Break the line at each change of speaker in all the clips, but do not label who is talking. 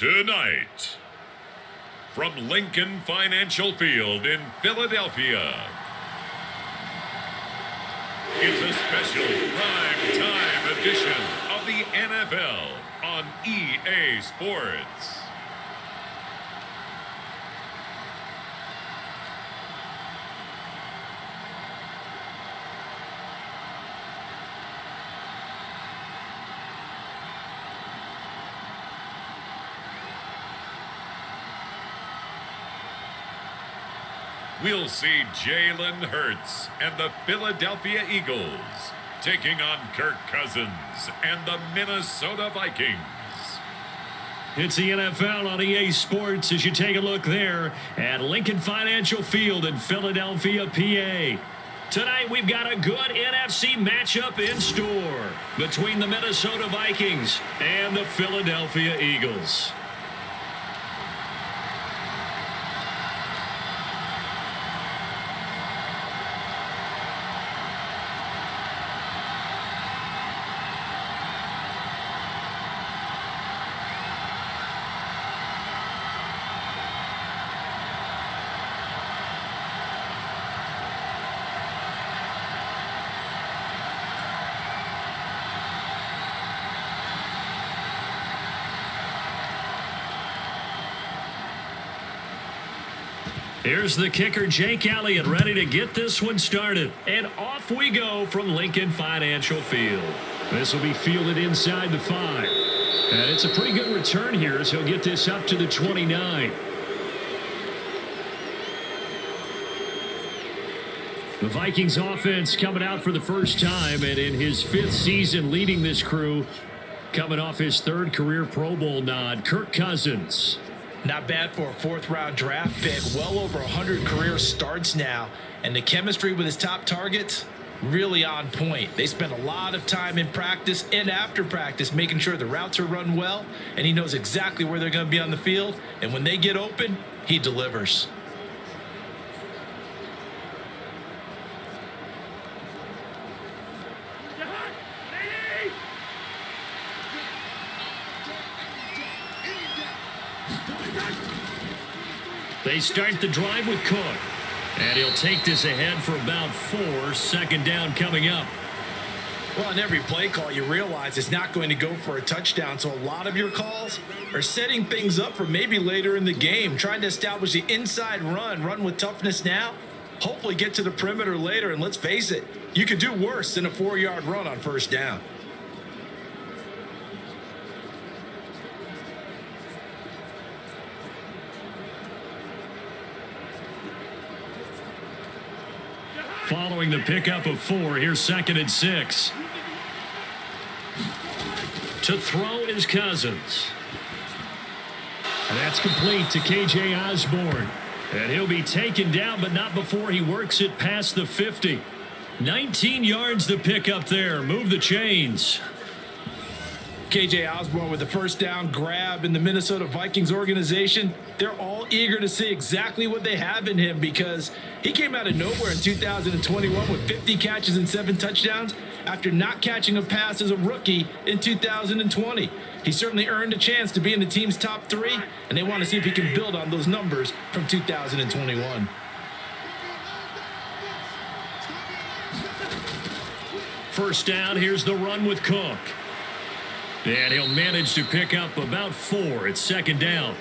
Tonight, from Lincoln Financial Field in Philadelphia, it's a special prime time edition of the NFL on EA Sports. We'll see Jalen Hurts and the Philadelphia Eagles taking on Kirk Cousins and the Minnesota Vikings.
It's the NFL on EA Sports as you take a look there at Lincoln Financial Field in Philadelphia, PA. Tonight we've got a good NFC matchup in store between the Minnesota Vikings and the Philadelphia Eagles. Here's the kicker, Jake Elliott, ready to get this one started. And off we go from Lincoln Financial Field. This will be fielded inside the 5. And it's a pretty good return here as he'll get this up to the 29. The Vikings offense coming out for the first time, and in his 5th season leading this crew, coming off his 3rd career Pro Bowl nod, Kirk Cousins.
Not bad for a 4th-round draft pick. Well over 100 career starts now. And the chemistry with his top targets, really on point. They spend a lot of time in practice and after practice making sure the routes are run well, and he knows exactly where they're going to be on the field. And when they get open, he delivers.
They start the drive with Cook. And he'll take this ahead for about 4. 2nd down coming up.
Well, on every play call, you realize it's not going to go for a touchdown. So a lot of your calls are setting things up for maybe later in the game, trying to establish the inside run with toughness now, hopefully get to the perimeter later. And let's face it, you could do worse than a 4-yard run on 1st down.
Following the pickup of 4, here's 2nd and 6. To throw is Cousins. And that's complete to KJ Osborne. And he'll be taken down, but not before he works it past the 50. 19 yards to pick up there. Move the chains.
KJ Osborne with the 1st down grab in the Minnesota Vikings organization. They're all eager to see exactly what they have in him because he came out of nowhere in 2021 with 50 catches and 7 touchdowns after not catching a pass as a rookie in 2020. He certainly earned a chance to be in the team's top 3, and they want to see if he can build on those numbers from 2021.
First down, here's the run with Cook. And he'll manage to pick up about 4 at 2nd down.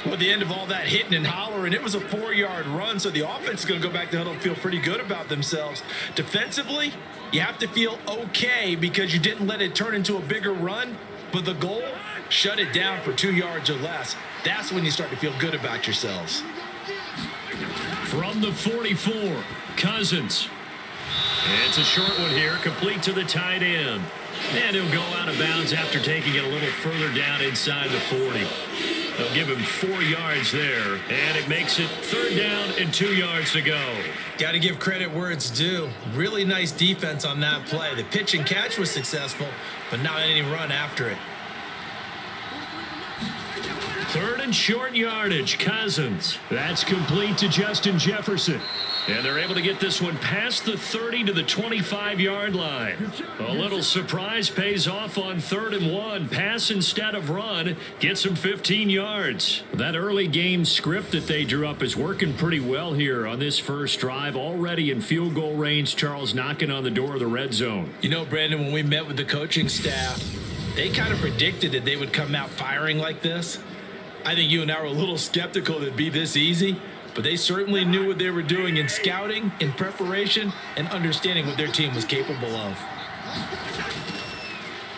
Well, at the end of all that hitting and hollering, it was a 4-yard run, so the offense is going to go back to huddle and feel pretty good about themselves. Defensively, you have to feel okay because you didn't let it turn into a bigger run, but the goal, shut it down for 2 yards or less. That's when you start to feel good about yourselves.
From the 44, Cousins. It's a short one here, complete to the tight end. And he'll go out of bounds after taking it a little further down inside the 40. They'll give him 4 yards there, and it makes it 3rd down and 2 yards to go.
Got to give credit where it's due. Really nice defense on that play. The pitch and catch was successful, but not any run after it.
Third and short yardage, Cousins. That's complete to Justin Jefferson. And they're able to get this one past the 30 to the 25-yard line. A little surprise pays off on 3rd and 1. Pass instead of run. Gets them 15 yards. That early game script that they drew up is working pretty well here on this first drive. Already in field goal range, Charles, knocking on the door of the red zone.
You know, Brandon, when we met with the coaching staff, they kind of predicted that they would come out firing like this. I think you and I were a little skeptical that it'd be this easy. But they certainly knew what they were doing in scouting, in preparation, and understanding what their team was capable of.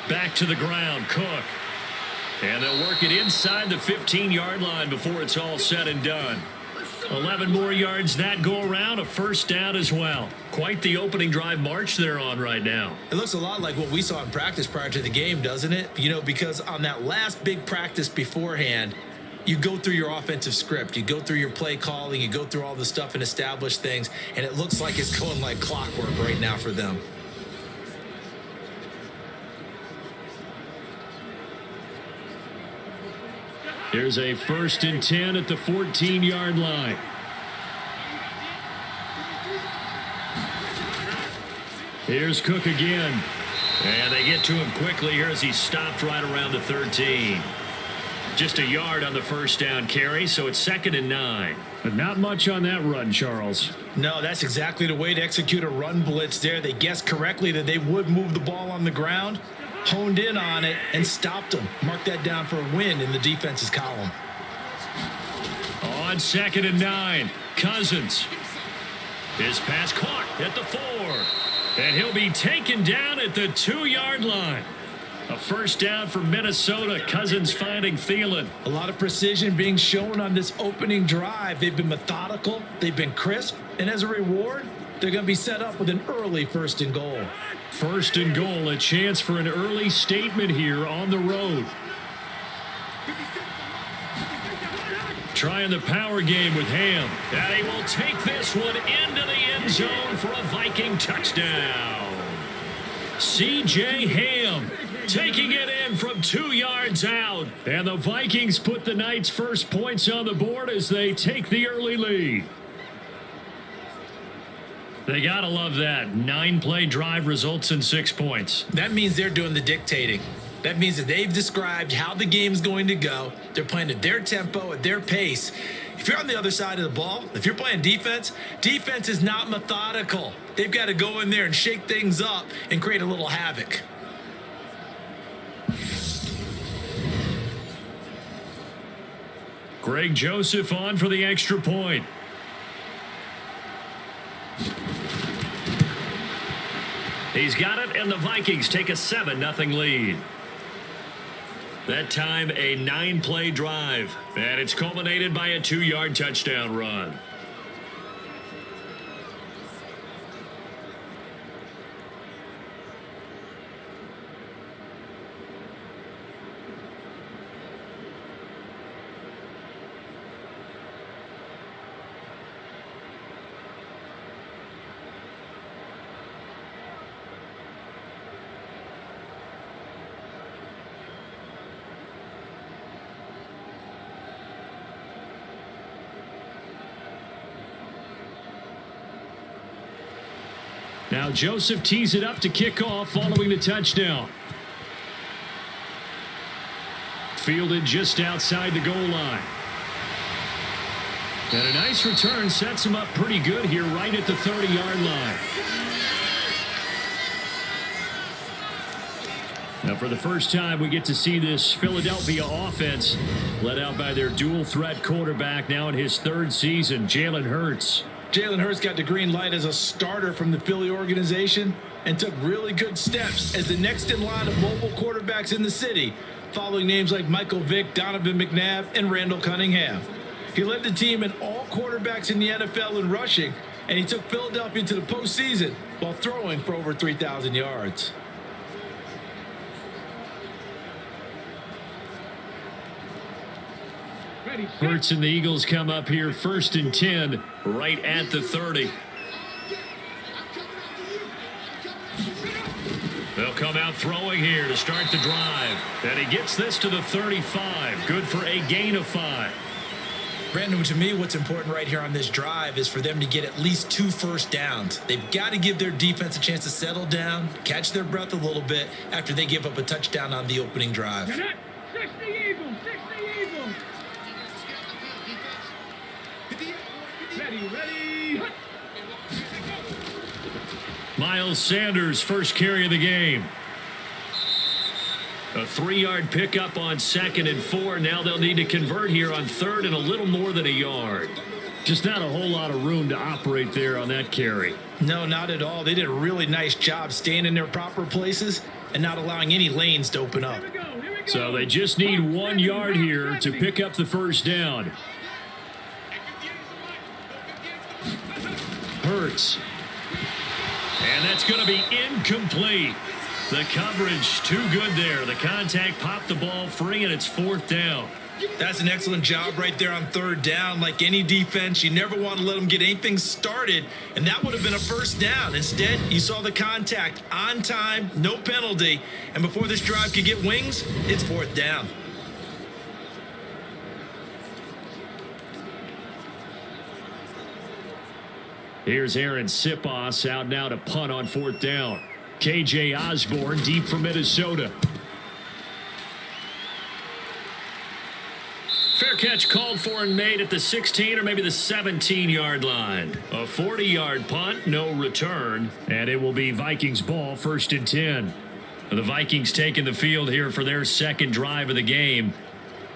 Back to the ground, Cook. And they'll work it inside the 15-yard line before it's all said and done. 11 more yards that go around, a first down as well. Quite the opening drive march they're on right now.
It looks a lot like what we saw in practice prior to the game, doesn't it? You know, because on that last big practice beforehand, you go through your offensive script, you go through your play calling, you go through all the stuff and establish things, and it looks like it's going like clockwork right now for them.
Here's a 1st and 10 at the 14-yard line. Here's Cook again. And they get to him quickly here as he stopped right around the 13. Just a yard on the first down carry, so it's 2nd and 9. But not much on that run, Charles.
No, that's exactly the way to execute a run blitz there. They guessed correctly that they would move the ball on the ground, honed in on it, and stopped them. Mark that down for a win in the defense's column.
On 2nd and 9, Cousins. His pass caught at the 4. And he'll be taken down at the 2-yard line. A first down for Minnesota. Cousins finding Thielen.
A lot of precision being shown on this opening drive. They've been methodical. They've been crisp. And as a reward, they're going to be set up with an early 1st and goal.
1st and goal, a chance for an early statement here on the road. Trying the power game with Ham. And he will take this one into the end zone for a Viking touchdown. C.J. Ham taking it in from 2 yards out. And the Vikings put the night's first points on the board as they take the early lead. They got to love that. 9-play drive results in 6 points.
That means they're doing the dictating. That means that they've described how the game's going to go. They're playing at their tempo, at their pace. If you're on the other side of the ball, if you're playing defense, defense is not methodical. They've got to go in there and shake things up and create a little havoc.
Greg Joseph on for the extra point. He's got it, and the Vikings take a 7-0 lead. That time, a 9-play drive, and it's culminated by a 2-yard touchdown run. Now Joseph tees it up to kick off following the touchdown. Fielded just outside the goal line. And a nice return sets him up pretty good here right at the 30-yard line. Now for the first time we get to see this Philadelphia offense led out by their dual threat quarterback now in his 3rd season, Jalen Hurts.
Jalen Hurts got the green light as a starter from the Philly organization and took really good steps as the next in line of mobile quarterbacks in the city, following names like Michael Vick, Donovan McNabb, and Randall Cunningham. He led the team in all quarterbacks in the NFL in rushing, and he took Philadelphia to the postseason while throwing for over 3,000 yards.
Hurts and the Eagles come up here 1st and 10 right at the 30. They'll come out throwing here to start the drive. And he gets this to the 35. Good for a gain of 5.
Brandon, to me, what's important right here on this drive is for them to get at least 2 first downs. They've got to give their defense a chance to settle down, catch their breath a little bit after they give up a touchdown on the opening drive.
60 Eagles, 60 Eagles. Ready.
Miles Sanders, first carry of the game. A 3-yard pickup on 2nd and 4. Now they'll need to convert here on 3rd and a little more than a yard. Just not a whole lot of room to operate there on that carry.
No, not at all. They did a really nice job staying in their proper places and not allowing any lanes to open up.
Here we go.
So they just need 1 yard here to pick up the first down. Hurts. And that's going to be incomplete. The coverage too good there. The contact popped the ball free, and it's 4th down.
That's an excellent job right there on 3rd down. Like any defense, you never want to let them get anything started, and that would have been a first down. Instead, you saw the contact on time, no penalty, and before this drive could get wings, it's 4th down.
Here's Aaron Sipos out now to punt on 4th down. KJ Osborne deep for Minnesota. Fair catch called for and made at the 16 or maybe the 17-yard line. A 40-yard punt, no return, and it will be Vikings ball, 1st and 10. The Vikings taking the field here for their 2nd drive of the game.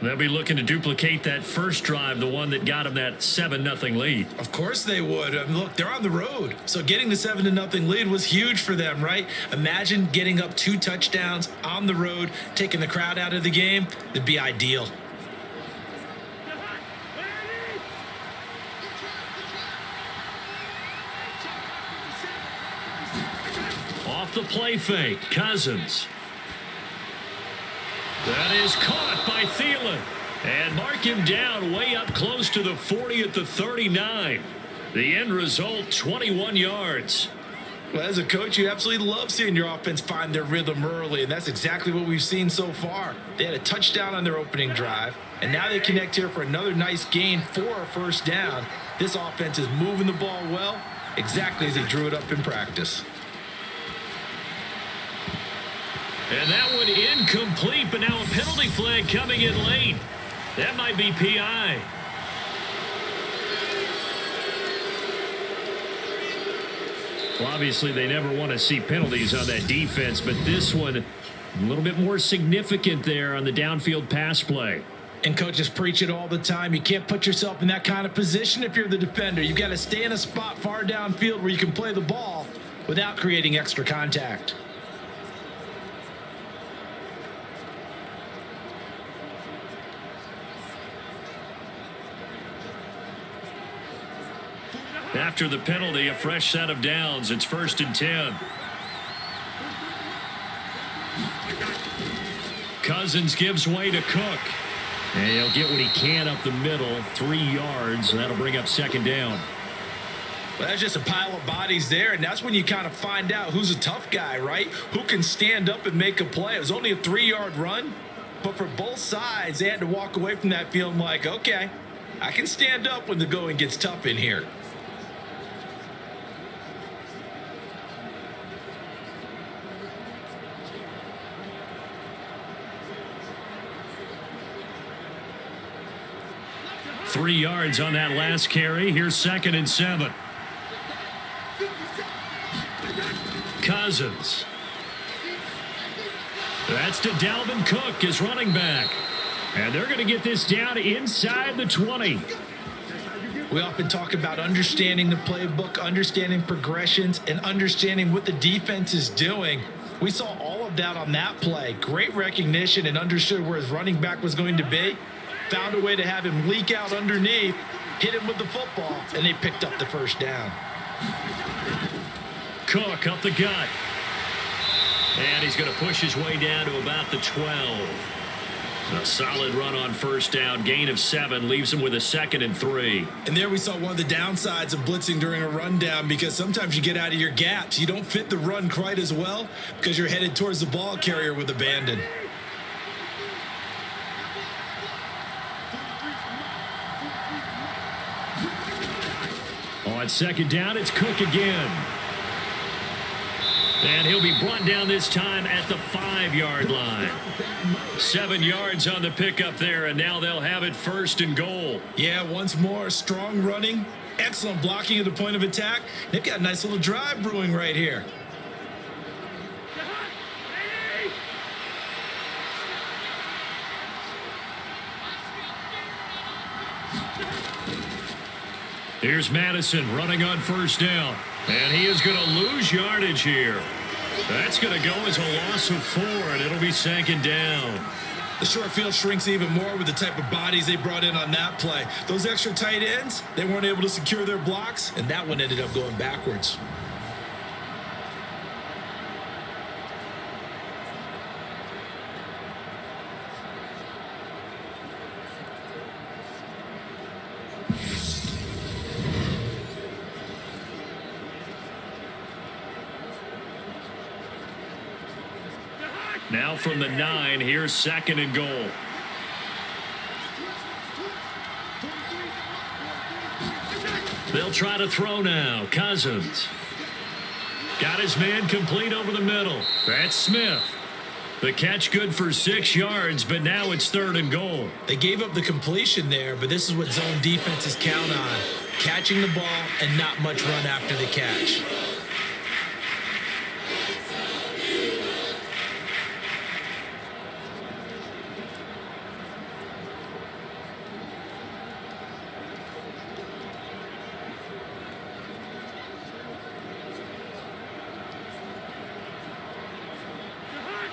They'll be looking to duplicate that first drive, the one that got them that 7-0 lead.
Of course they would. I mean, look, they're on the road. So getting the 7-0 lead was huge for them, right? Imagine getting up 2 touchdowns on the road, taking the crowd out of the game. It'd be ideal.
Off the play fake, Cousins. That is caught by Thielen. And mark him down way up close to the 40 at the 39. The end result, 21 yards.
Well, as a coach, you absolutely love seeing your offense find their rhythm early, and that's exactly what we've seen so far. They had a touchdown on their opening drive, and now they connect here for another nice gain for a first down. This offense is moving the ball well, exactly as they drew it up in practice.
And that one incomplete, but now a penalty flag coming in late. That might be PI. Well, obviously, they never want to see penalties on that defense, but this one a little bit more significant there on the downfield pass play.
And coaches preach it all the time. You can't put yourself in that kind of position if you're the defender. You've got to stay in a spot far downfield where you can play the ball without creating extra contact.
After the penalty, a fresh set of downs. It's 1st and 10. Cousins gives way to Cook. And he'll get what he can up the middle, 3 yards. That'll bring up 2nd down.
Well, that's just a pile of bodies there, and that's when you kind of find out who's a tough guy, right? Who can stand up and make a play. It was only a 3-yard run, but for both sides, they had to walk away from that feeling like, okay, I can stand up when the going gets tough in here.
Three yards on that last carry. Here's 2nd and 7. Cousins. That's to Dalvin Cook, his running back. And they're going to get this down inside the 20.
We often talk about understanding the playbook, understanding progressions, and understanding what the defense is doing. We saw all of that on that play. Great recognition and understood where his running back was going to be. Found a way to have him leak out underneath, hit him with the football, and they picked up the first down.
Cook up the gut. And he's going to push his way down to about the 12. A solid run on first down. Gain of 7 leaves him with a 2nd and 3.
And there we saw one of the downsides of blitzing during a rundown, because sometimes you get out of your gaps. You don't fit the run quite as well because you're headed towards the ball carrier with abandon.
On 2nd down, it's Cook again. And he'll be brought down this time at the 5-yard line. 7 yards on the pickup there, and now they'll have it 1st and goal.
Yeah, once more, strong running, excellent blocking at the point of attack. They've got a nice little drive brewing right here.
Here's Madison running on 1st down. And he is going to lose yardage here. That's going to go as a loss of 4, and it'll be 2nd down.
The short field shrinks even more with the type of bodies they brought in on that play. Those extra tight ends, they weren't able to secure their blocks, and that one ended up going backwards.
Now from the 9, here's 2nd and goal. They'll try to throw now. Cousins. Got his man complete over the middle. That's Smith. The catch good for 6 yards, but now it's 3rd and goal.
They gave up the completion there, but this is what zone defenses count on. Catching the ball and not much run after the catch.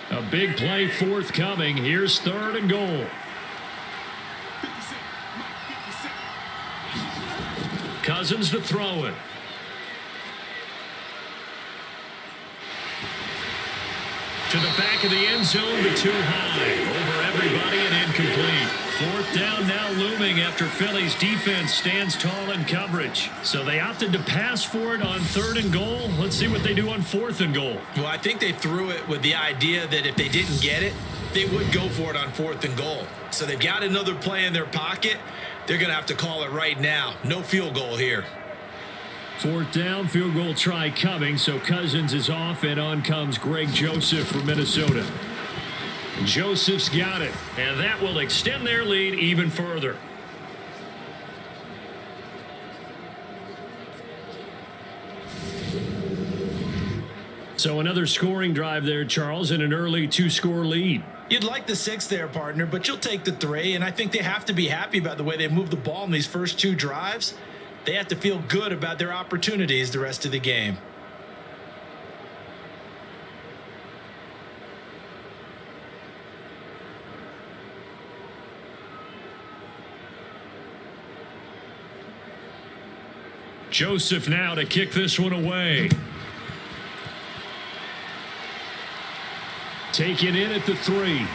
A big play forthcoming. Here's 3rd and goal. Cousins to throw it. To the back of the end zone, but too high. Over everybody and incomplete. 4th down now looming after Philly's defense stands tall in coverage. So they opted to pass for it on 3rd and goal. Let's see what they do on 4th and goal.
Well, I think they threw it with the idea that if they didn't get it, they would go for it on 4th and goal. So they've got another play in their pocket. They're going to have to call it right now. No field goal here.
4th down, field goal try coming, so Cousins is off, and on comes Greg Joseph from Minnesota. Joseph's got it, and that will extend their lead even further. So another scoring drive there, Charles, and an early 2-score lead.
You'd like the 6 there, partner, but you'll take the 3, and I think they have to be happy about the way they moved the ball in these first 2 drives. They have to feel good about their opportunities the rest of the game.
Joseph now to kick this one away. Taken in at the 3.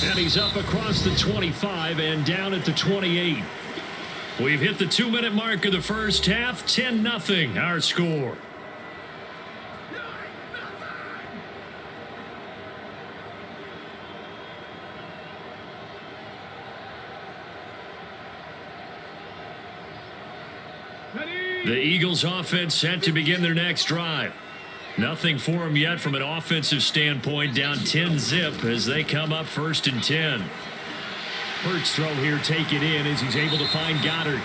And he's up across the 25 and down at the 28. We've hit the 2-minute mark of the first half. 10-0 our score. The Eagles offense set to begin their next drive. Nothing for them yet from an offensive standpoint, down 10-0 as they come up 1st and 10. Hurts throw here, take it in as he's able to find Goddard.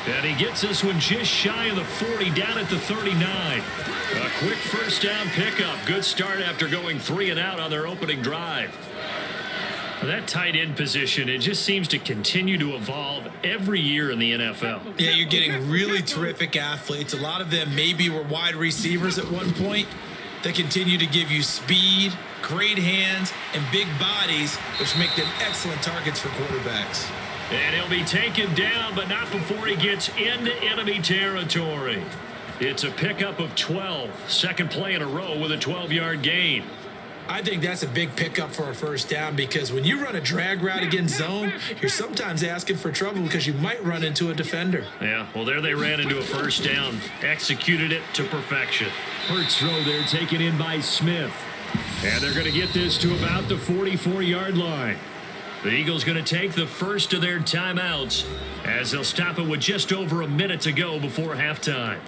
And he gets this one just shy of the 40, down at the 39. A quick 1st down pickup. Good start after going 3 and out on their opening drive. That tight end position, it just seems to continue to evolve every year in the NFL.
Yeah, you're getting really terrific athletes. A lot of them maybe were wide receivers at one point. They continue to give you speed, great hands, and big bodies, which make them excellent targets for quarterbacks.
And he'll be taken down, but not before he gets into enemy territory. It's a pickup of 12. Second play in a row with a 12-yard gain.
I think that's a big pickup for a first down because when you run a drag route against zone, you're sometimes asking for trouble because you might run into a defender.
Yeah, well, there they ran into a first down, executed it to perfection. Hurts throw there taken in by Smith. And they're going to get this to about the 44-yard line. The Eagles going to take the first of their timeouts as they'll stop it with just over a minute to go before halftime.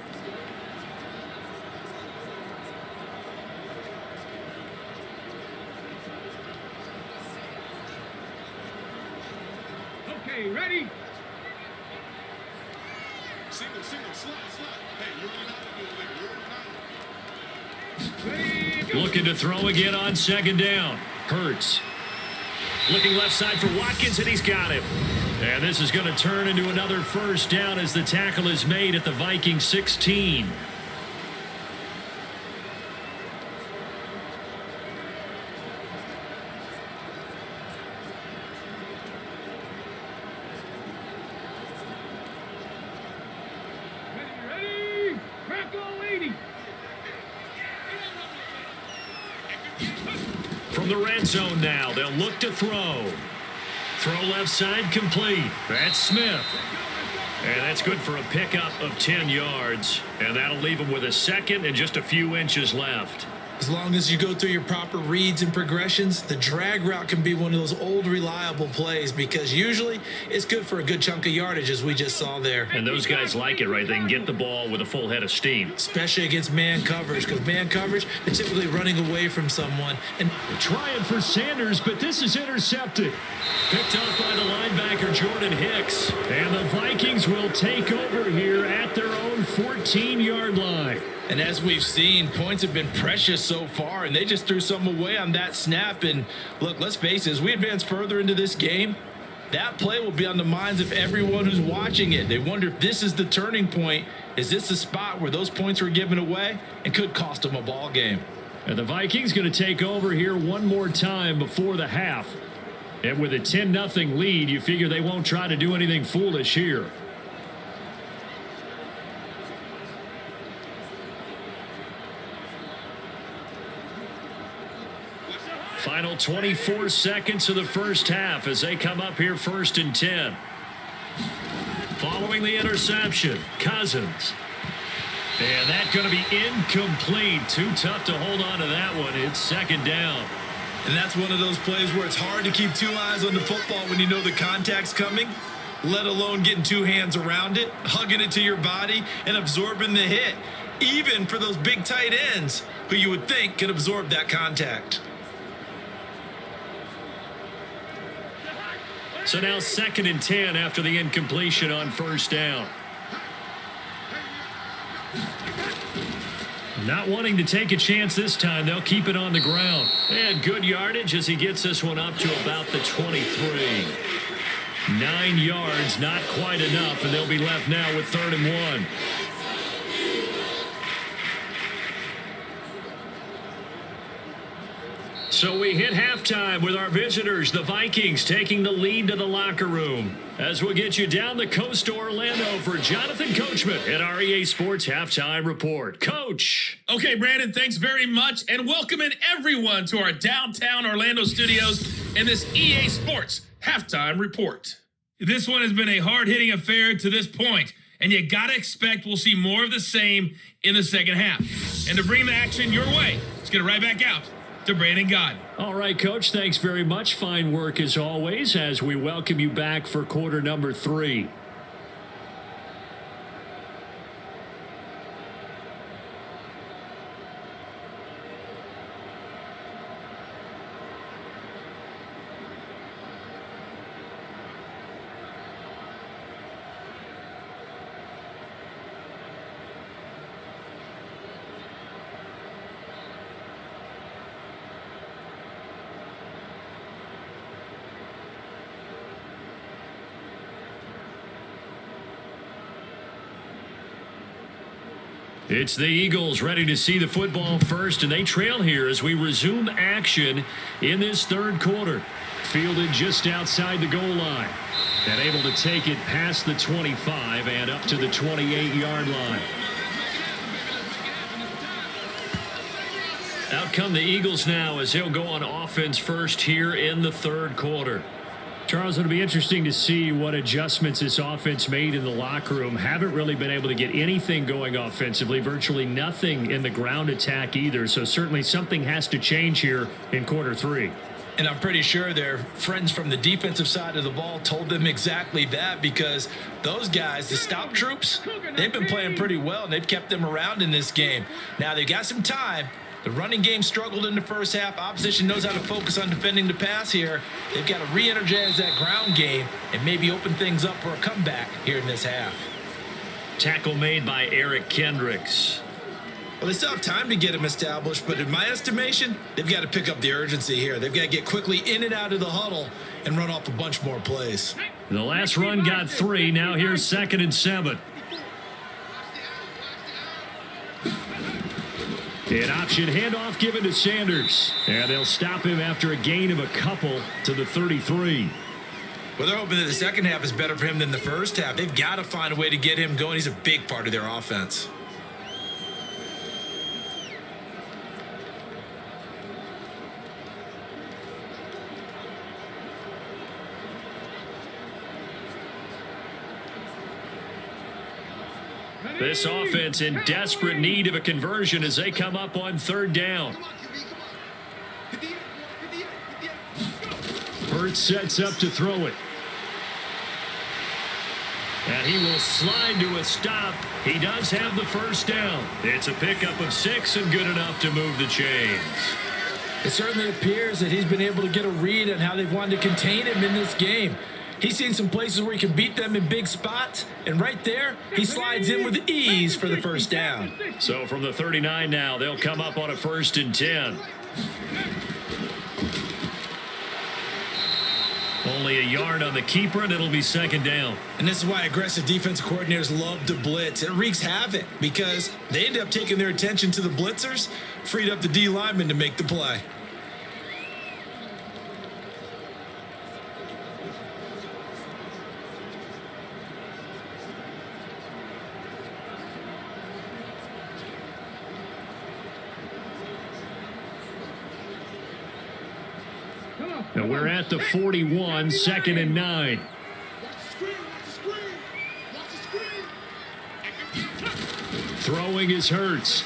Okay, ready?
Single, slot. Hey, you already know how to do it.
Ready, go.
Looking to throw again on second down. Hurts. Looking left side for Watkins, and he's got him. And this is going to turn into another first down as the tackle is made at the Vikings 16.
Ready? Crack all 80.
From the red zone now, they'll look to throw. Throw left side complete. That's Smith. And that's good for a pickup of 10 yards. And that'll leave him with a second and just a few inches left.
As long as you go through your proper reads and progressions, the drag route can be one of those old reliable plays because usually it's good for a good chunk of yardage as we just saw there.
And those guys like it, right? They can get the ball with a full head of steam.
Especially against man coverage because man coverage, they're typically running away from someone. And
Trying for Sanders, but this is intercepted. Picked up by the linebacker, Jordan Hicks. And the Vikings will take over here at their own 14-yard line.
And as we've seen, points have been precious so far, and they just threw some away on that snap. And look, let's face it, as we advance further into this game, that play will be on the minds of everyone who's watching it. They wonder if this is the turning point. Is this the spot where those points were given away and could cost them a ball game?
And the Vikings going to take over here one more time before the half. And with a 10-0 lead, you figure they won't try to do anything foolish here. Final 24 seconds of the first half as they come up here 1st and 10. Following the interception, Cousins. And that's going to be incomplete. Too tough to hold on to that one. It's second down.
And that's one of those plays where it's hard to keep two eyes on the football when you know the contact's coming, let alone getting two hands around it, hugging it to your body, and absorbing the hit, even for those big tight ends who you would think could absorb that contact.
So now 2nd and 10 after the incompletion on first down. Not wanting to take a chance this time, they'll keep it on the ground. And good yardage as he gets this one up to about the 23. 9 yards, not quite enough, and they'll be left now with 3rd and 1. So we hit halftime with our visitors, the Vikings, taking the lead to the locker room. As we'll get you down the coast to Orlando for Jonathan Coachman at our EA Sports Halftime Report. Coach.
Okay, Brandon, thanks very much, and welcoming everyone to our downtown Orlando studios in this EA Sports Halftime Report. This one has been a hard-hitting affair to this point, and you gotta expect we'll see more of the same in the second half. And to bring the action your way, let's get it right back out to Brandon Gott.
All right, Coach, thanks very much. Fine work as always as we welcome you back for quarter number 3. It's the Eagles ready to see the football first, and they trail here as we resume action in this third quarter. Fielded just outside the goal line and able to take it past the 25 and up to the 28-yard line. Out come the Eagles now as he'll go on offense first here in the third quarter. Charles, it'll be interesting to see what adjustments this offense made in the locker room. Haven't really been able to get anything going offensively, virtually nothing in the ground attack either. So certainly something has to change here in quarter three.
And I'm pretty sure their friends from the defensive side of the ball told them exactly that, because those guys, the stop troops, they've been playing pretty well, and they've kept them around in this game. Now, they've got some time. The running game struggled in the first half. Opposition knows how to focus on defending the pass here. They've got to re-energize that ground game and maybe open things up for a comeback here in this half.
Tackle made by Eric Kendricks.
Well, they still have time to get him established, but in my estimation, they've got to pick up the urgency here. They've got to get quickly in and out of the huddle and run off a bunch more plays.
The last run got 3. Now here's 2nd and 7. An option handoff given to Sanders. And they'll stop him after a gain of a couple to the 33.
Well, they're hoping that the second half is better for him than the first half. They've got to find a way to get him going. He's a big part of their offense.
This offense in desperate need of a conversion as they come up on 3rd down. Hurts sets up to throw it. And he will slide to a stop. He does have the first down. It's a pickup of 6 and good enough to move the chains.
It certainly appears that he's been able to get a read on how they've wanted to contain him in this game. He's seen some places where he can beat them in big spots, and right there, he slides in with ease for the first down.
So from the 39 now, they'll come up on a 1st and 10. Only a yard on the keeper, and it'll be 2nd down.
And this is why aggressive defensive coordinators love to blitz. It wreaks havoc because they end up taking their attention to the blitzers, freed up the D lineman to make the play.
Now we're at the 41, 2nd and 9. Throwing is Hurts.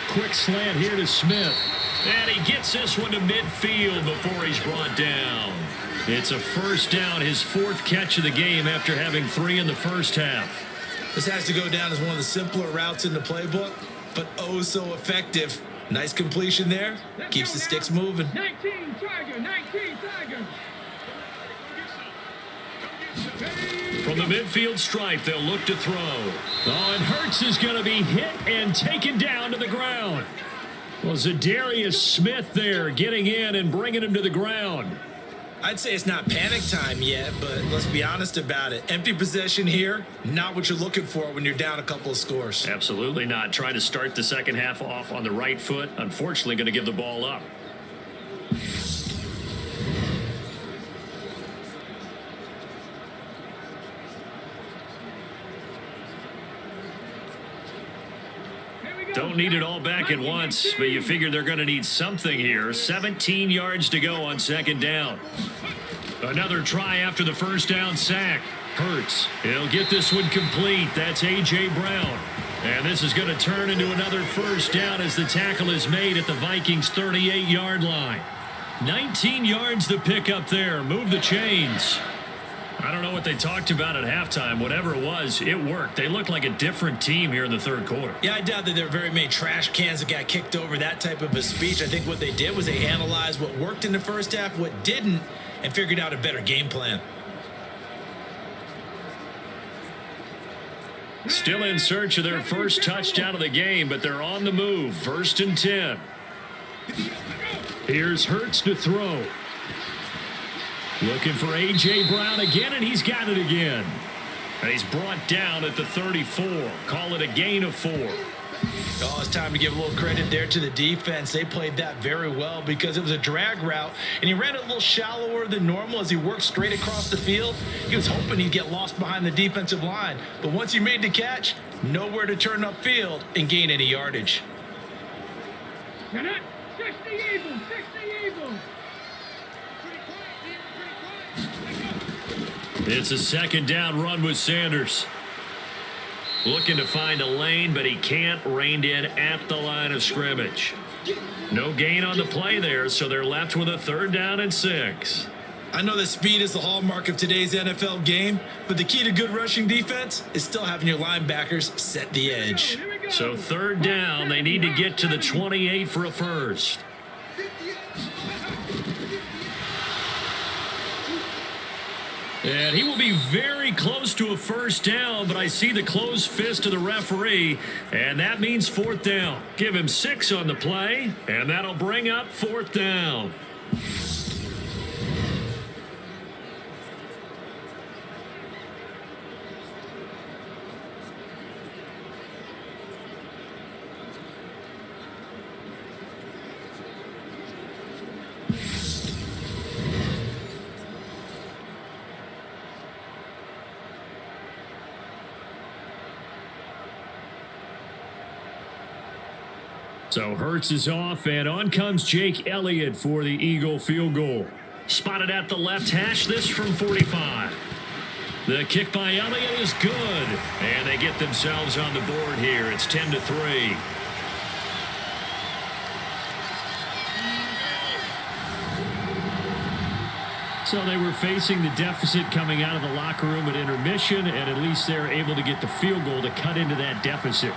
Quick slant here to Smith. And he gets this one to midfield before he's brought down. It's a first down, his 4th catch of the game after having 3 in the first half.
This has to go down as one of the simpler routes in the playbook, but oh so effective. Nice completion there. Keeps the sticks moving.
19 Tiger, 19 Tiger.
From the midfield stripe, they'll look to throw. Oh, and Hurts is going to be hit and taken down to the ground. Well, Zadarius Smith there getting in and bringing him to the ground.
I'd say it's not panic time yet, but let's be honest about it. Empty possession here, not what you're looking for when you're down a couple of scores.
Absolutely not. Trying to start the second half off on the right foot. Unfortunately, going to give the ball up. Don't need it all back at once, but you figure they're going to need something here. 17 yards to go on 2nd down. Another try after the first down sack. Hurts. He'll get this one complete. That's A.J. Brown. And this is going to turn into another first down as the tackle is made at the Vikings' 38-yard line. 19 yards to pick up there. Move the chains. I don't know what they talked about at halftime. Whatever it was, it worked. They looked like a different team here in the third quarter.
Yeah, I doubt that there were very many trash cans that got kicked over, that type of a speech. I think what they did was they analyzed what worked in the first half, what didn't, and figured out a better game plan.
Still in search of their first touchdown of the game, but they're on the move. 1st and 10. Here's Hurts to throw. Looking for A.J. Brown again, and he's got it again. And he's brought down at the 34. Call it a gain of 4.
Oh, it's time to give a little credit there to the defense. They played that very well because it was a drag route, and he ran it a little shallower than normal as he worked straight across the field. He was hoping he'd get lost behind the defensive line, but once he made the catch, nowhere to turn upfield and gain any yardage.
the Eagles. Fix the Eagles.
It's a second down run with Sanders. Looking to find a lane, but he can't. Reined in at the line of scrimmage. No gain on the play there, so they're left with a 3rd down and 6.
I know that speed is the hallmark of today's NFL game, but the key to good rushing defense is still having your linebackers set the edge.
So 3rd down, they need to get to the 28 for a first. And he will be very close to a first down, but I see the closed fist of the referee, and that means 4th down. Give him 6 on the play, and that'll bring up 4th down. So Hurts is off, and on comes Jake Elliott for the Eagle field goal. Spotted at the left hash, this from 45. The kick by Elliott is good, and they get themselves on the board here. It's 10-3. So they were facing the deficit coming out of the locker room at intermission, and at least they're able to get the field goal to cut into that deficit.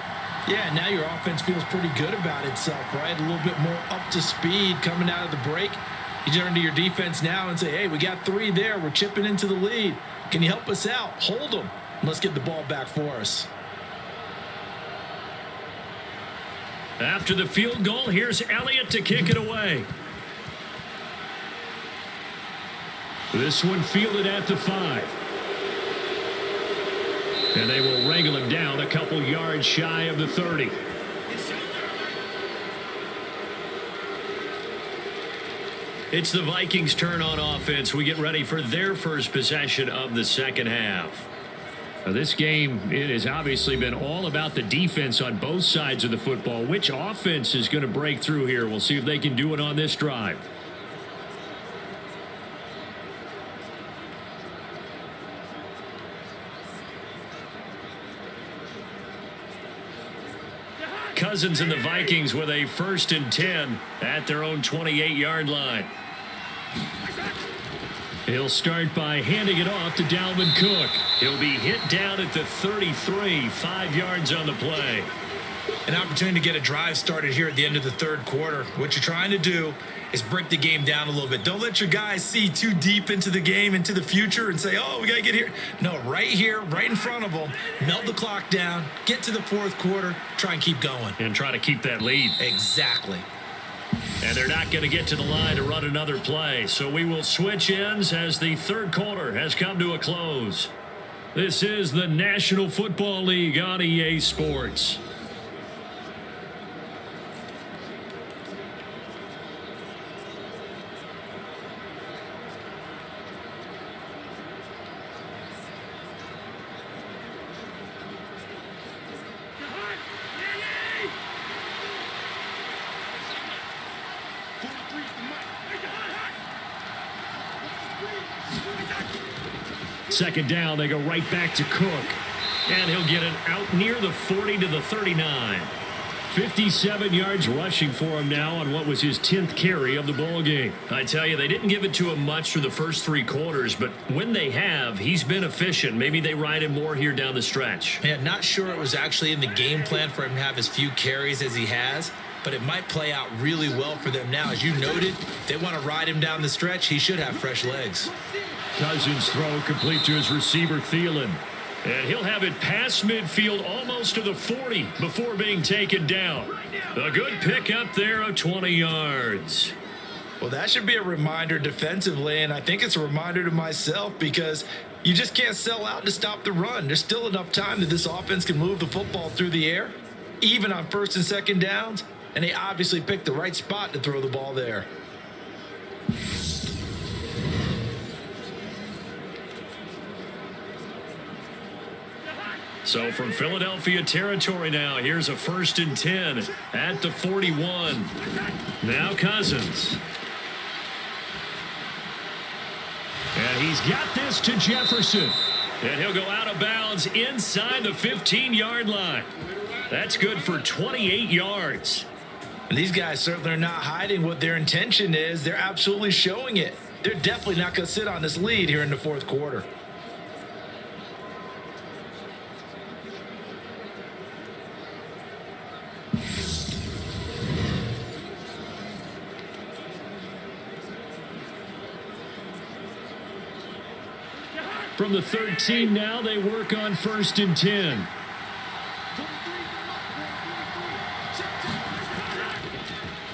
Yeah, now your offense feels pretty good about itself, right? A little bit more up to speed coming out of the break. You turn to your defense now and say, hey, we got 3 there. We're chipping into the lead. Can you help us out? Hold them. Let's get the ball back for us.
After the field goal, here's Elliott to kick it away. This one fielded at the 5. And they will wrangle him down a couple yards shy of the 30. It's the Vikings' turn on offense. We get ready for their first possession of the second half. Now, this game, it has obviously been all about the defense on both sides of the football. Which offense is going to break through here? We'll see if they can do it on this drive. Cousins and the Vikings with a 1st and 10 at their own 28-yard line. He'll start by handing it off to Dalvin Cook. He'll be hit down at the 33, 5 yards on the play.
An opportunity to get a drive started here at the end of the 3rd quarter. What you're trying to do is break the game down a little bit. Don't let your guys see too deep into the game, into the future, and say, oh, we got to get here. No, right here, right in front of them, melt the clock down, get to the 4th quarter, try and keep going.
And try to keep that lead.
Exactly.
And they're not going to get to the line to run another play. So we will switch ends as the 3rd quarter has come to a close. This is the National Football League on EA Sports. Second down, they go right back to Cook. And he'll get it out near the 40 to the 39. 57 yards rushing for him now on what was his 10th carry of the ball game. I tell you, they didn't give it to him much through the first 3 quarters, but when they have, he's been efficient. Maybe they ride him more here down the stretch.
Yeah, not sure it was actually in the game plan for him to have as few carries as he has, but it might play out really well for them now. As you noted, if they want to ride him down the stretch, he should have fresh legs.
Cousins throw complete to his receiver, Thielen. And he'll have it past midfield almost to the 40 before being taken down. A good pick up there of 20 yards.
Well, that should be a reminder defensively, and I think it's a reminder to myself because you just can't sell out to stop the run. There's still enough time that this offense can move the football through the air, even on 1st and 2nd downs, and they obviously picked the right spot to throw the ball there.
So from Philadelphia territory now, here's a 1st and 10 at the 41. Now Cousins. And he's got this to Jefferson. And he'll go out of bounds inside the 15-yard line. That's good for 28 yards.
And these guys certainly are not hiding what their intention is. They're absolutely showing it. They're definitely not going to sit on this lead here in the fourth quarter.
From the 13 now, they work on 1st and 10.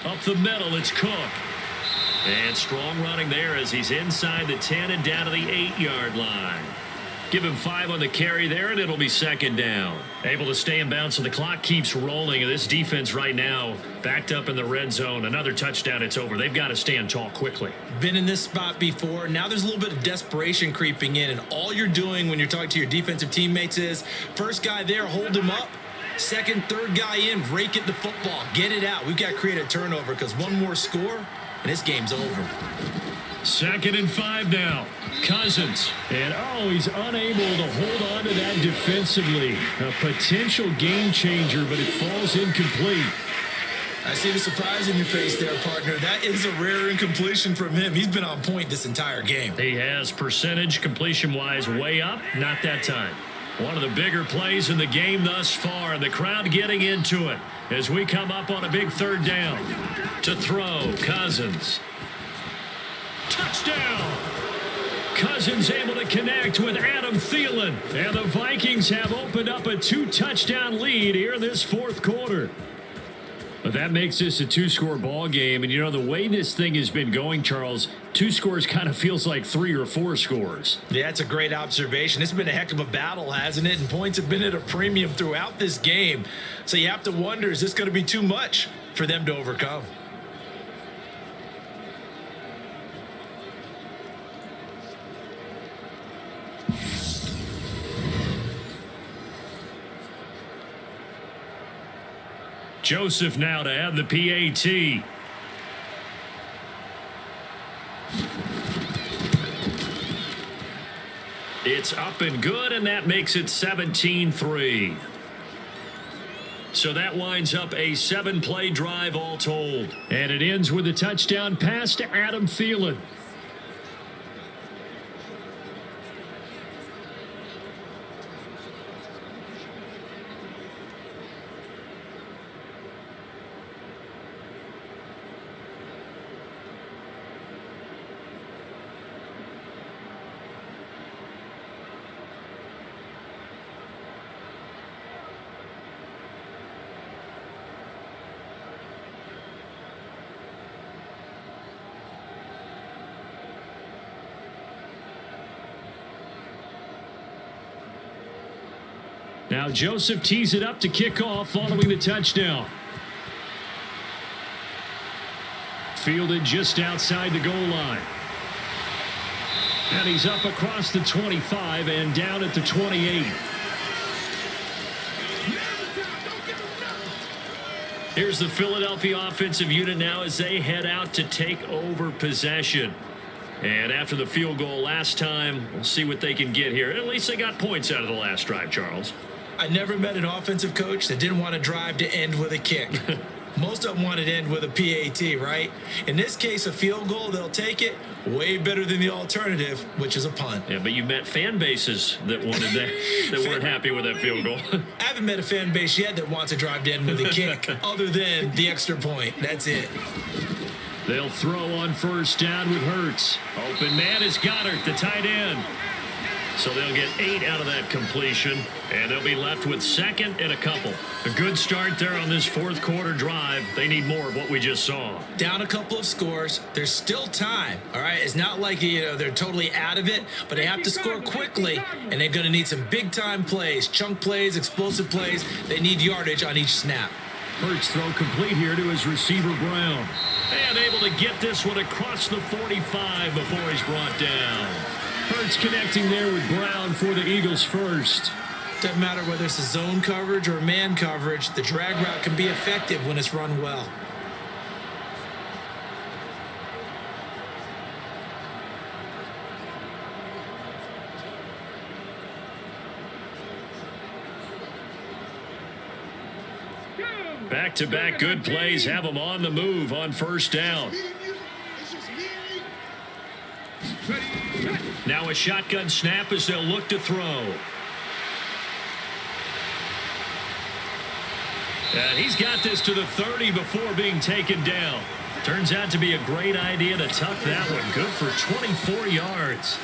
Up the middle, it's Cook. And strong running there as he's inside the 10 and down to the 8-yard line. Give him 5 on the carry there, and it'll be 2nd down. Able to stay in bounds, so the clock keeps rolling. And this defense right now backed up in the red zone. Another touchdown, it's over. They've got to stand tall quickly.
Been in this spot before. Now there's a little bit of desperation creeping in. And all you're doing when you're talking to your defensive teammates is, first guy there, hold him up. Second, third guy in, rake at the football. Get it out. We've got to create a turnover because one more score, and this game's over.
2nd and 5 now. Cousins. And, he's unable to hold on to that defensively. A potential game changer, but it falls incomplete.
I see the surprise in your face there, partner. That is a rare incompletion from him. He's been on point this entire game.
He has percentage completion-wise way up. Not that time. One of the bigger plays in the game thus far, and the crowd getting into it as we come up on a big 3rd down. To throw, Cousins. Touchdown! Cousins able to connect with Adam Thielen. And the Vikings have opened up a 2-touchdown lead here in this 4th quarter. But that makes this a 2-score ball game. And, the way this thing has been going, Charles, 2 scores kind of feels like 3 or 4 scores.
Yeah, that's a great observation. It's been a heck of a battle, hasn't it? And points have been at a premium throughout this game. So you have to wonder, is this going to be too much for them to overcome?
Joseph now to add the PAT. It's up and good, and that makes it 17-3. So that winds up a 7-play drive all told. And it ends with a touchdown pass to Adam Thielen. Now Joseph tees it up to kick off following the touchdown. Fielded just outside the goal line. And he's up across the 25 and down at the 28. Here's the Philadelphia offensive unit now as they head out to take over possession. And after the field goal last time, we'll see what they can get here. At least they got points out of the last drive, Charles.
I never met an offensive coach that didn't want to drive to end with a kick. Most of them wanted to end with a PAT, right? In this case, a field goal, they'll take it. Way better than the alternative, which is a punt.
Yeah, but you met fan bases that wanted that, that weren't happy with that field goal.
I haven't met a fan base yet that wants to drive to end with a kick, other than the extra point. That's it.
They'll throw on 1st down with Hurts. Open man is Goddard, the tight end. So they'll get 8 out of that completion, and they'll be left with 2nd and a couple. A good start there on this 4th quarter drive. They need more of what we just saw.
Down a couple of scores. There's still time, all right? It's not like, they're totally out of it, but they have to score quickly, and they're going to need some big-time plays, chunk plays, explosive plays. They need yardage on each snap.
Hurts throw complete here to his receiver, Brown. And able to get this one across the 45 before he's brought down. Hurts connecting there with Brown for the Eagles first.
Doesn't matter whether it's a zone coverage or man coverage, the drag route can be effective when it's run well.
Back-to-back good plays have them on the move on first down. Now a shotgun snap as they'll look to throw. And he's got this to the 30 before being taken down. Turns out to be a great idea to tuck that one. Good for 24 yards.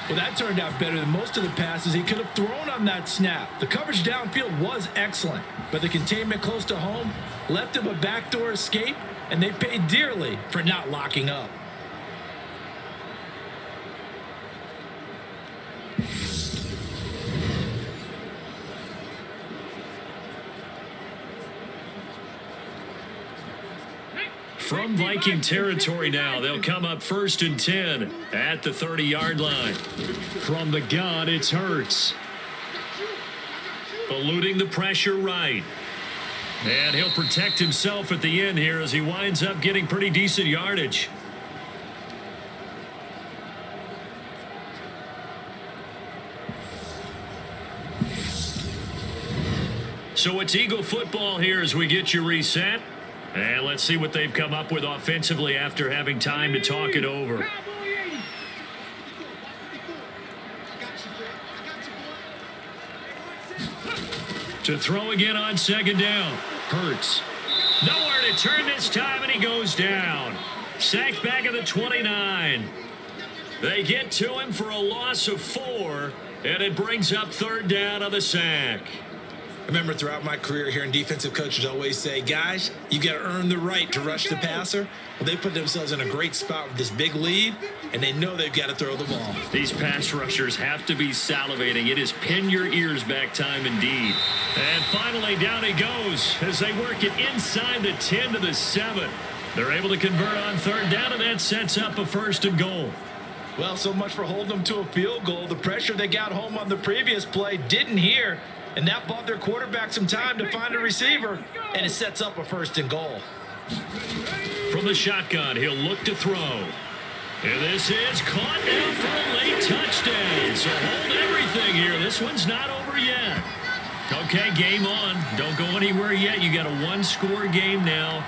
Well, that turned out better than most of the passes he could have thrown on that snap. The coverage downfield was excellent, but the containment close to home left him a backdoor escape, and they paid dearly for not locking up.
From Viking territory now, they'll come up 1st and 10 at the 30-yard line. From the gun, it's Hurts. Eluding the pressure right. And he'll protect himself at the end here as he winds up getting pretty decent yardage. So it's Eagle football here as we get you reset. And let's see what they've come up with offensively after having time to talk it over. To throw again on 2nd down. Hurts. Nowhere to turn this time, and he goes down. Sacked back at the 29. They get to him for a loss of 4, and it brings up 3rd down on the sack.
Remember, throughout my career, hearing defensive coaches always say, guys, you got to earn the right to rush the passer. Well, they put themselves in a great spot with this big lead, and they know they've got to throw the ball.
These pass rushers have to be salivating. It is pin your ears back time indeed. And finally, down he goes as they work it inside the 10 to the 7. They're able to convert on 3rd down, and that sets up a 1st and goal.
Well, so much for holding them to a field goal. The pressure they got home on the previous play didn't hear. And that bought their quarterback some time to find a receiver, and it sets up a 1st and goal.
From the shotgun, he'll look to throw. And this is caught down for a late touchdown. So hold everything here. This one's not over yet. Okay, game on. Don't go anywhere yet. You got a 1-score game now.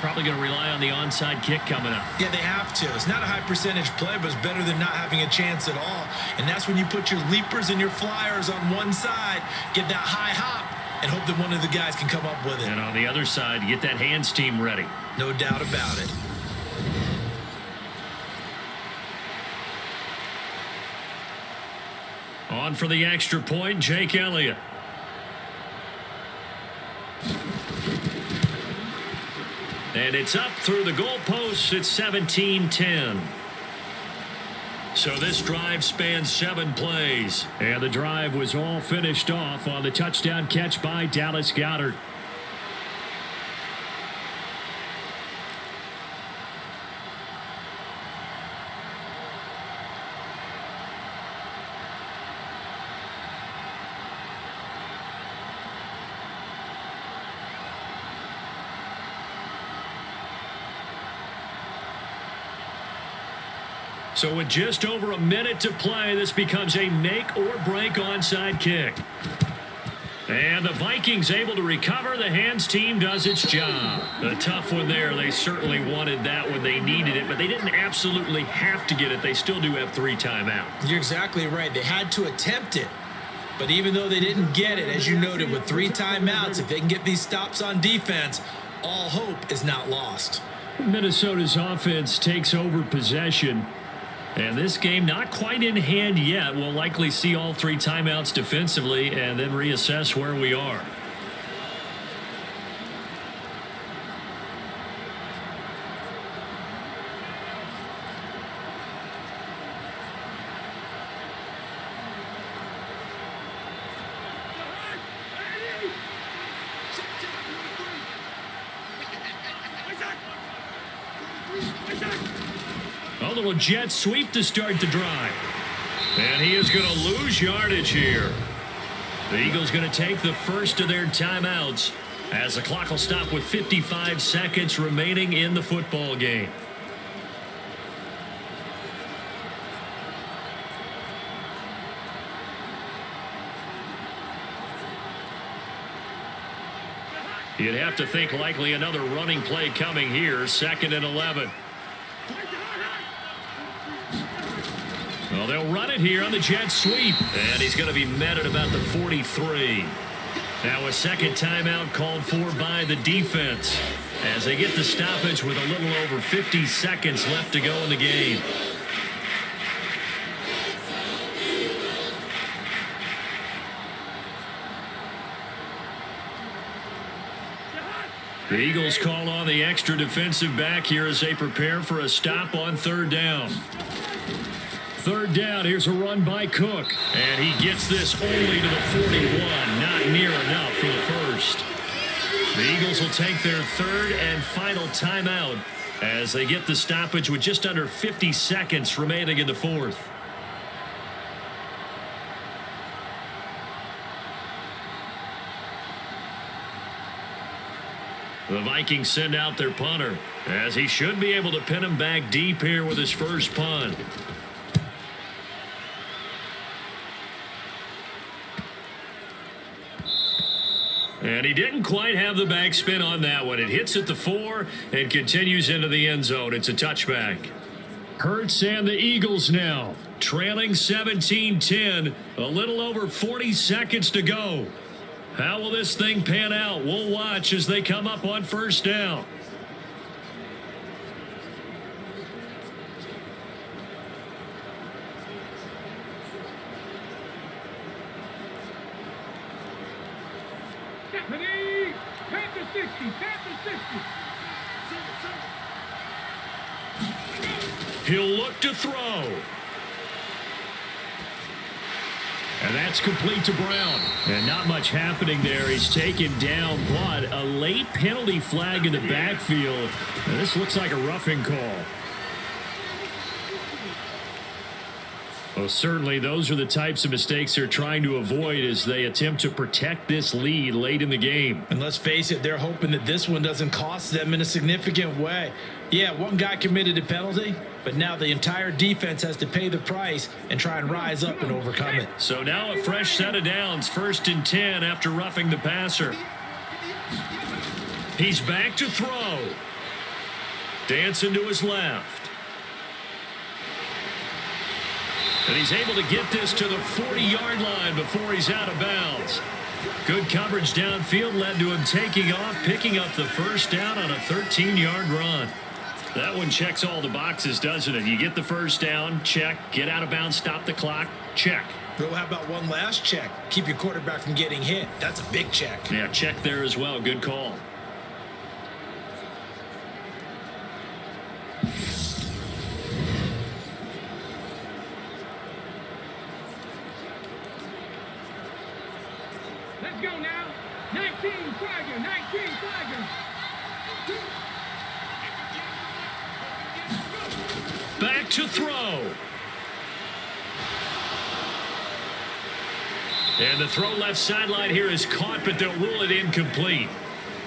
Probably going to rely on the onside kick coming up.
Yeah, they have to. It's not a high percentage play, but it's better than not having a chance at all. And that's when you put your leapers and your flyers on one side, get that high hop, and hope that one of the guys can come up with it.
And on the other side, get that hands team ready.
No doubt about it.
On for the extra point, Jake Elliott. And it's up through the goalposts. It's 17-10. So this drive spans 7 plays. And the drive was all finished off on the touchdown catch by Dallas Goedert. So with just over a minute to play, this becomes a make or break onside kick. And the Vikings able to recover. The hands team does its job. A tough one there. They certainly wanted that when they needed it, but they didn't absolutely have to get it. They still do have 3 timeouts.
You're exactly right. They had to attempt it. But even though they didn't get it, as you noted, with 3 timeouts, if they can get these stops on defense, all hope is not lost.
Minnesota's offense takes over possession. And this game not quite in hand yet. We'll likely see all 3 timeouts defensively and then reassess where we are. A little jet sweep to start the drive. And he is going to lose yardage here. The Eagles going to take the first of their timeouts as the clock will stop with 55 seconds remaining in the football game. You'd have to think likely another running play coming here, 2nd and 11. Well, they'll run it here on the jet sweep, and he's going to be met at about the 43. Now a second timeout called for by the defense as they get the stoppage with a little over 50 seconds left to go in the game. The Eagles call on the extra defensive back here as they prepare for a stop on 3rd down. 3rd down, here's a run by Cook. And he gets this only to the 41. Not near enough for the first. The Eagles will take their 3rd and final timeout as they get the stoppage with just under 50 seconds remaining in the 4th. The Vikings send out their punter as he should be able to pin him back deep here with his first punt. And he didn't quite have the backspin on that one. It hits at the 4 and continues into the end zone. It's a touchback. Hurts and the Eagles now trailing 17-10. A little over 40 seconds to go. How will this thing pan out? We'll watch as they come up on 1st down.
Panther 60, Panther 60.
He'll look to throw. And that's complete to Brown. And not much happening there. He's taken down, but a late penalty flag in the backfield. And this looks like a roughing call. Well, certainly those are the types of mistakes they're trying to avoid as they attempt to protect this lead late in the game.
And let's face it, they're hoping that this one doesn't cost them in a significant way. Yeah, one guy committed a penalty, but now the entire defense has to pay the price and try and rise up and overcome it.
So now a fresh set of downs, 1st and 10 after roughing the passer. He's back to throw. Dancing to his left. And he's able to get this to the 40-yard line before he's out of bounds. Good coverage downfield led to him taking off, picking up the 1st down on a 13-yard run. That one checks all the boxes, doesn't it? You get the 1st down, check. Get out of bounds, stop the clock, check.
Well, how about one last check? Keep your quarterback from getting hit. That's a big check.
Yeah, check there as well. Good call.
Let's go now. 19 Tiger, 19 Tiger.
Back to throw. And the throw left sideline here is caught, but they'll rule it incomplete.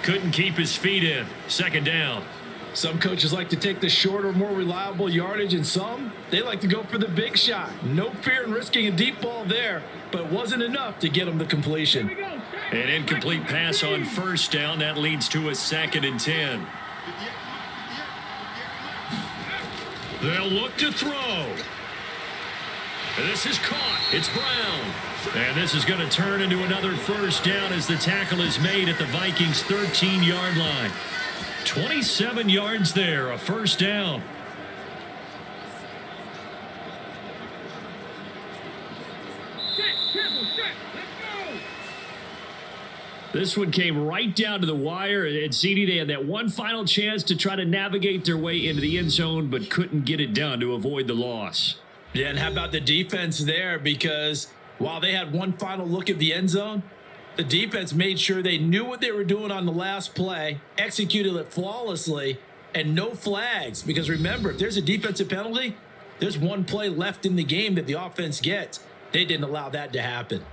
Couldn't keep his feet in. 2nd down.
Some coaches like to take the shorter, more reliable yardage, and some, they like to go for the big shot. No fear in risking a deep ball there, but it wasn't enough to get them the completion.
An incomplete pass on 1st down. That leads to a 2nd and 10. They'll look to throw. And this is caught. It's Brown. And this is going to turn into another 1st down as the tackle is made at the Vikings' 13-yard line. 27 yards there, a 1st down. This one came right down to the wire, and CD, they had that one final chance to try to navigate their way into the end zone, but couldn't get it done to avoid the loss.
Yeah, and how about the defense there? Because while they had one final look at the end zone, the defense made sure they knew what they were doing on the last play, executed it flawlessly, and no flags. Because remember, if there's a defensive penalty, there's one play left in the game that the offense gets. They didn't allow that to happen.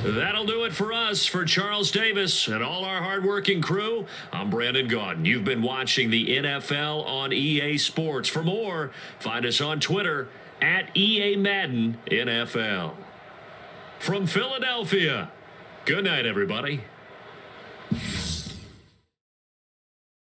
That'll do it for us. For Charles Davis and all our hardworking crew, I'm Brandon Gaudin. You've been watching the NFL on EA Sports. For more, find us on Twitter at EA Madden NFL. From Philadelphia, good night, everybody.